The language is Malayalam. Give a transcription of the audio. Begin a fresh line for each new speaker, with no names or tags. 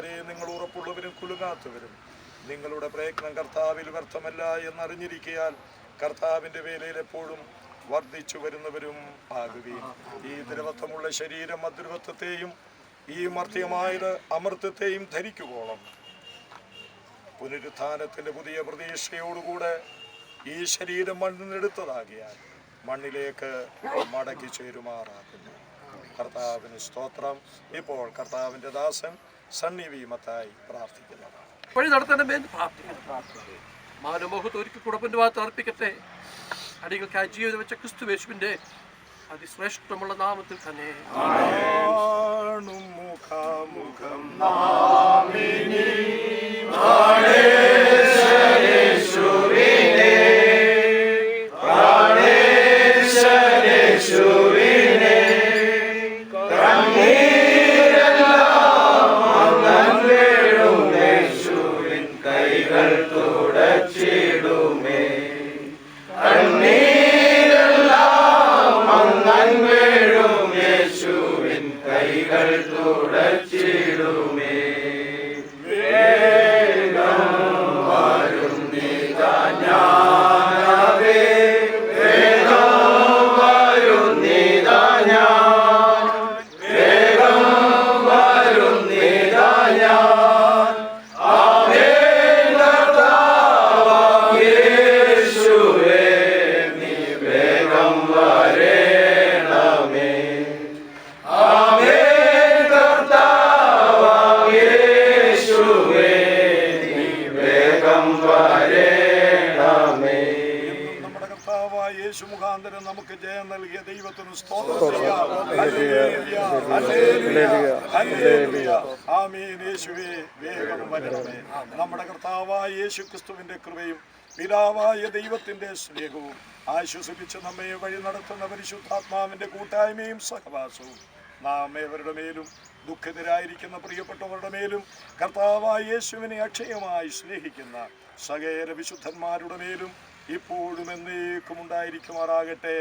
സഹോദരന്മാരെ, നിങ്ങൾ ഉറപ്പുള്ളവരും കുലുങ്ങാത്തവരും നിങ്ങളുടെ പ്രയത്നം കർത്താവിൽ വ്യർത്ഥമല്ല എന്നറിഞ്ഞിരിക്കയാൽ കർത്താവിൻ്റെ വേലയിൽ എപ്പോഴും വർദ്ധിച്ചു വരുന്നവരും ആകുകയും ഈ ദ്രവത്വമുള്ള ശരീരം അദ്രവത്വത്തെയും ഈ മർത്യമായത് അമർത്യത്തെയും ധരിക്കുവോളം പുനരുത്ഥാനത്തിൻ്റെ പുതിയ പ്രതീക്ഷയോടുകൂടെ ഈ ശരീരം മണ്ണിനെടുത്തതാകിയാൽ മണ്ണിലേക്ക് മടക്കി ചേരുമാറാക്കുന്നു. കർത്താവിന് സ്തോത്രം. ഇപ്പോൾ കർത്താവിൻ്റെ ദാസൻ സണ്ണി വി മത്തായി പ്രാർത്ഥിക്കുന്നതാണ്.
വഴി നടത്തണമെന്ന് പ്രാർത്ഥിക്കുന്നു. മാനമോഹത്ത് ഒരിക്കൽ കുടപ്പൻ്റെ ഭാഗത്ത് അർപ്പിക്കട്ടെ. അടികൾക്കായി ജീവിതം വെച്ച ക്രിസ്തുവേശുവിൻ്റെ അതിശ്രേഷ്ഠമുള്ള നാമത്തിൽ തന്നെ.
യേശു മുഖാന്തരം നമുക്ക് ജയം നൽകിയ ദൈവത്തിന് സ്തോത്രം ചെയ്യാം. ആമേൻ. യേശുവേ വേഗം വരണമേ. നമ്മുടെ കർത്താവായ യേശു ക്രിസ്തുവിന്റെ കൃപയും പിതാവായ ദൈവത്തിന്റെ സ്നേഹവും ആശ്വസിപ്പിച്ച് നമ്മെ വഴി നടത്തുന്ന പരിശുദ്ധാത്മാവിന്റെ കൂട്ടായ്മയും സഹവാസവും നാം ഏവരുടെ മേലും ദുഃഖിതരായിരിക്കുന്ന പ്രിയപ്പെട്ടവരുടെ മേലും കർത്താവായ യേശുവിനെ അക്ഷയമായി സ്നേഹിക്കുന്ന സകല വിശുദ്ധന്മാരുടെ മേലും ഇപ്പോഴും എന്നേക്കും ഉണ്ടായിരിക്കുമാറാകട്ടെ.